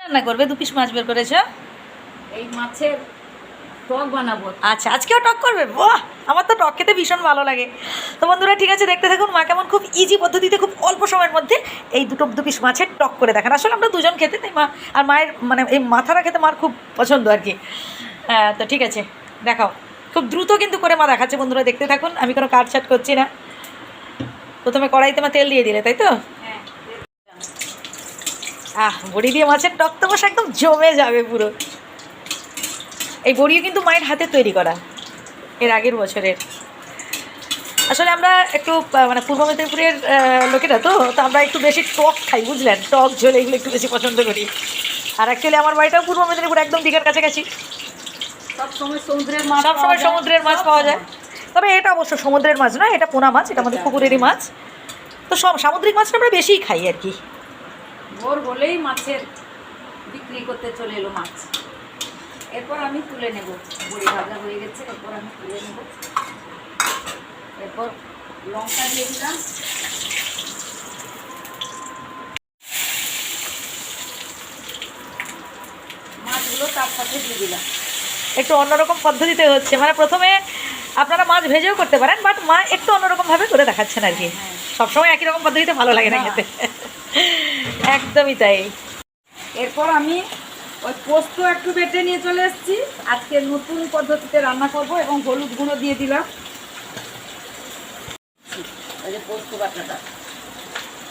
রান্না করবে? 2 পিস মাছ বের করেছো। এই মাছের টক বানাবো। আচ্ছা, আজকেও টক করবে? বাহ, আমার তো টক খেতে ভীষণ ভালো লাগে। তো বন্ধুরা ঠিক আছে, দেখতে থাকুন মা কেমন খুব ইজি পদ্ধতিতে খুব অল্প সময়ের মধ্যে এই 2 পিস মাছের টক করে দেখান। আসলে আমরা দুজন খেতে, তাই মা আর মায়ের মানে এই মাথাটা খেতে মার খুব পছন্দ আর কি। তো ঠিক আছে, দেখাও। খুব দ্রুত কিন্তু করে মা দেখাচ্ছে, বন্ধুরা দেখতে থাকুন। আমি কোনো কাটছাট করছি না। প্রথমে কড়াইতে মা তেল দিয়ে দিলে, তাই তো? বড়ি দিয়ে মাছের টক তো বসে একদম জমে যাবে পুরো। এই বড়িও কিন্তু মায়ের হাতে তৈরি করা, এর আগের বছরের। আসলে আমরা একটু মানে পূর্ব মেদিনীপুরের লোকেরা তো আমরা একটু বেশি টক খাই, বুঝলেন? টক ঝোল এগুলো একটু বেশি পছন্দ করি। আর অ্যাকচুয়ালি আমার বাড়িটাও পূর্ব মেদিনীপুর, একদম দীঘার কাছাকাছি। সবসময় সমুদ্রের মাছ, সবসময় সমুদ্রের মাছ পাওয়া যায়। তবে এটা অবশ্য সমুদ্রের মাছ নয়, এটা পোনা মাছ, এটা আমাদের পুকুরেরই মাছ। তো সব সামুদ্রিক মাছটা আমরা বেশিই খাই আর কি। ভোর হলেই মাছের বিক্রি করতে চলে এলো মাছ। এরপর আমি তুলে নেব। বড়ি ভাজা হয়ে গেছে, এরপর আমি তুলে নেব। এরপর লঙ্কা দিয়ে দিলাম। মাছগুলো তার সাথে দিয়ে দিলাম। একটু অন্যরকম পদ্ধতিতে হচ্ছে, মানে প্রথমে আপনারা মাছ ভেজেও করতে পারেন, বাট মা একটু অন্যরকমভাবে করে দেখাচ্ছেন আর কি। সবসময় একই রকম পদ্ধতিতে ভালো লাগে না খেতে। একদমই তাই। এরপর আমি ওই পোস্ত একটু বেটে নিয়ে চলে এসেছি। আজকে নতুন পদ্ধতিতে রান্না করব এবং হলুদ গুঁড়ো দিয়ে দিলাম। ওই যে পোস্ত বাটাটা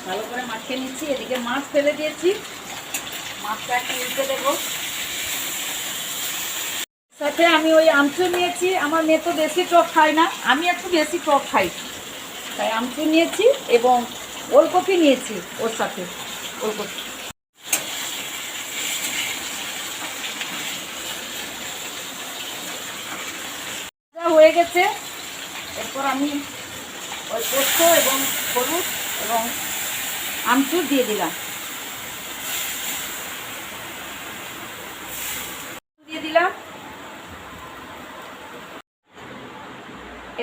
ভালো করে মাখিয়ে নিচ্ছি। এদিকে মাছ ফেলে দিয়েছি, মাছটা একটু উল্টে দেবো। সাথে আমি ওই আমচুর নিয়েছি। আমার মেয়ে তো বেশি টক খায় না, আমি একটু বেশি টক খাই, তাই আমচুর নিয়েছি এবং ওলকপি নিয়েছি ওর সাথে। ওলকপি হয়ে গেছে। এরপর আমি ওই পোস্ত এবং হলুদ এবং আমচুর দিয়ে দিলাম।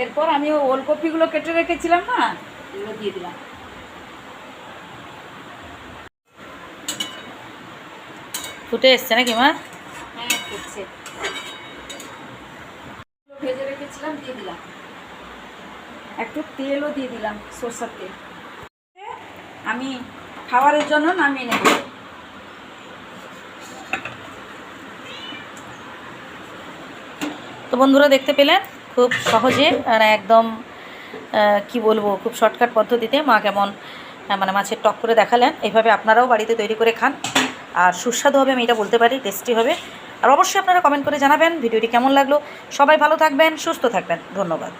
এরপর আমি ওই ওলকপিগুলো কেটে রেখেছিলাম না, এগুলো দিয়ে দিলাম। ফুটে এসছে নাকি মা? হ্যাঁ, ফুটছে। ভেজে রেখেছিলাম, দিয়ে দিলাম। একটু তেলও দিয়ে দিলাম, সরষের তেল। আমি খাবারের জন্য নামিয়ে নেব। তো বন্ধুরা দেখতে পেলেন খুব সহজে আর একদম কি বলবো, খুব শর্টকাট পদ্ধতিতে মা কেমন মানে মাছের টক করে দেখালেন। এইভাবে আপনারাও বাড়িতে তৈরি করে খান, আর সুস্বাদু হবে, আমি এটা বলতে পারি, টেস্টি হবে। আর অবশ্যই আপনারা কমেন্ট করে জানাবেন ভিডিওটি কেমন লাগলো। সবাই ভালো থাকবেন, সুস্থ থাকবেন, ধন্যবাদ।